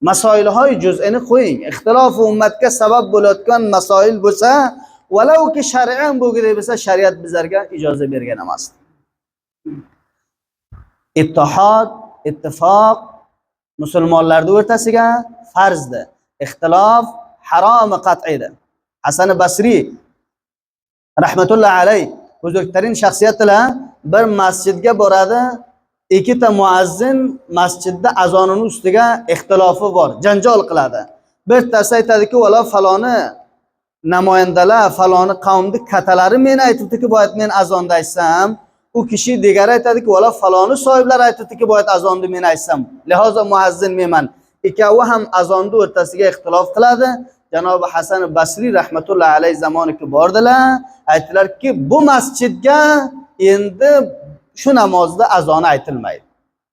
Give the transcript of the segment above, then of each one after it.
masoilhoy juz'ini qo'ying. Ixtilof ummatga sabab bo'layotgan masoil bo'lsa, valovki shar'an bo'lgani bo'lsa, shariat bizlarga ijozat bergan emas. Ittihod, ittifoq musulmonlarning o'rtasiga farzdir. Ixtilof harom qat'idir. Hasan Basri rahmatullohi alayh buzurgtarin shaxsiyatlar bir masjidga boradi. Ikkita muazzin masjidda azonining ustiga ixtilofi bor, janjal qiladi. Bittasi aytadiki, "Valla faloni namoyandalar, faloni qavmning katalari meni aytibdiki, boyat men azonda aytsam." U kishi degari aytadiki, "Valla faloni sohiblari aytibdiki, boyat azonni men aytsam." Lihoza muazzin menman. Ikkovi ham azonni o'rtasiga ixtilof qiladi. Janobi Hasan Basri rahmatullohi alayh zamoniga bordilar. Aytdilarki, "Bu masjidga endi shu namozda azoni aytilmaydi.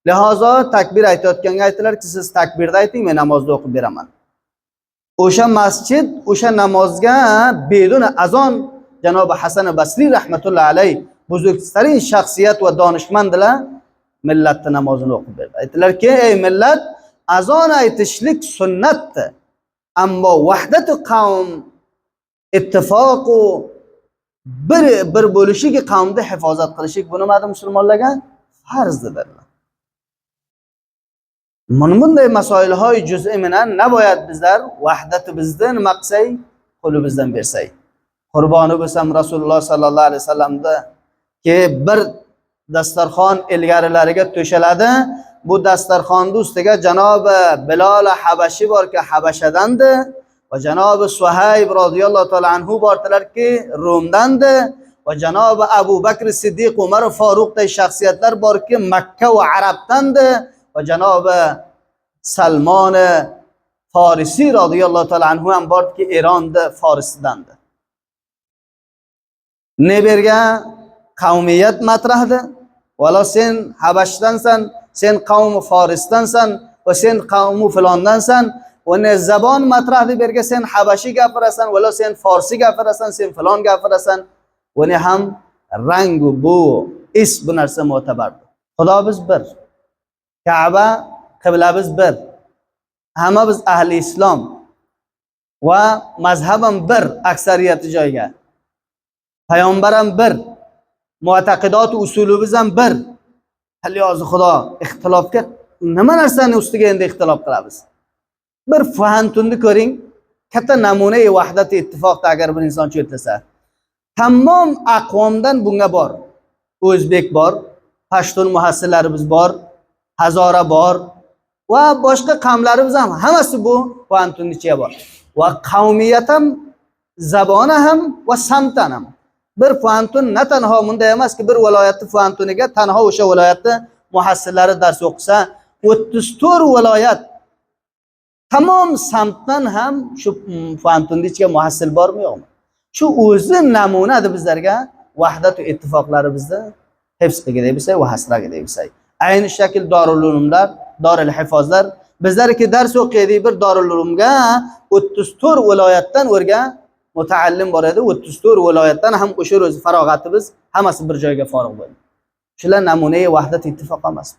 Lihozo takbir aytayotganga aytdilarki, siz takbirda ayting, men namozda o'qib beraman." O'sha masjid, o'sha namozga bedun azon Janobi Hasan Basri rahmatullohi alayh buzurgtarin shaxsiyat va donishmandlar millatning namozini o'qib berdi. Aytdilarki, "Ey millat, azon aytishlik sunnatdir. Ammo vahdatu qavm, ittifoq u bir bo'lishigi qavmni hifozat qilishlik bu nimada musulmonlarga farzdir." Mana bunday masoilhoy juz'i bilan naboyat bizlar vahdatimizni nima qilsak, qo'limizdan bersak. Qurboni bo'lsam Rasululloh sallallohu alayhi vasallamda ki bir dasturxon ilgarilariga to'shaladi. Bu dasturxonning ustiga janobi Bilol Habashi borki, Habashadandir. Va janobi Suhayb radhiyallohu ta'ala anhu bordilarki, Rumdandir. Va janobi Abu Bakr Siddiq, Umar Faruqday shaxsiyatlar borki, Makka va Arabdandir. Va janobi Salmon Farisi radhiyallohu ta'ala anhu ham borki, Eronda, Farisdandir. Ne bergan qavmiyat matrahdir. Valla sen Habashdansan, sen qavmi Farisdansan va sen qavmi filondansan. Va ne zabon matrahdi berga sen Habashi gapirasan, valla sen Farsi gapirasan, sen filon gapirasan. Va ne ham rangu bu is bu narsa mo'tabardir. Xudo biz bir. Ka'ba qiblamiz bir. Hamma biz ahli islom va mazhabam bir aksariyati joyga. Payg'ambar ham bir. Mu'taqidot usulimiz ham bir. Haliyozi Xudo ixtilofga nima narsani ustiga endi ixtilof qilamiz? Bir fahantunni ko'ring. Katta namuna vahdati ittifoqda agar bir inson cho'tlasa, tamom aqvomdan bunga bor. O'zbek bor, Pashtun muhassillarimiz bor, Hazora bor va boshqa qavmlarimiz ham hammasi bu fahantunning ichiga bor. Va qavmiyat ham, zabona ham va samtan ham. Bir fantun na tanho bunday emaski, bir viloyatni fantuniga tanho o'sha viloyatni muhassillari dars o'qisa, 34 viloyat tamom samtdan ham shu fantunning ichiga muhassil bormi yo'qmi? Shu o'zi namunadi bizlarga vahdat va ittifoqlarimizni hifz qilgandek bo'lsak va hasragandek bo'lsak. Ayni shakl Dorul Ulumlar, Dorul Hifozlar bizlarga dars o'qiydi. Bir Dorul Ulumga 34 viloyatdan o'rgan mutaallim bor edi. 34 viloyatdan ham o'sha o'z farog'atimiz hammasi bir joyga forig' bo'ldi. Shular namunai vahdat ittifoq emas.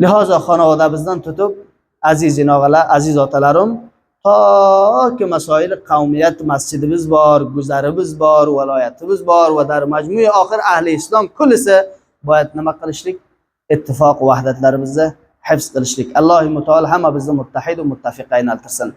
Lihoza xonavodamizdan tutib aziz og'alar, aziz otalarim, toki masoil qavmiyat masjidimiz bor, guzarimiz bor, viloyatimiz bor va dar majmui oxir ahli islom kullisi boyat nima qilishlik, ittifoq va vahdatlarimizni hifz qilishlik. Alloh taolo hamma bizni muttahid va muttafiq aylantirsin.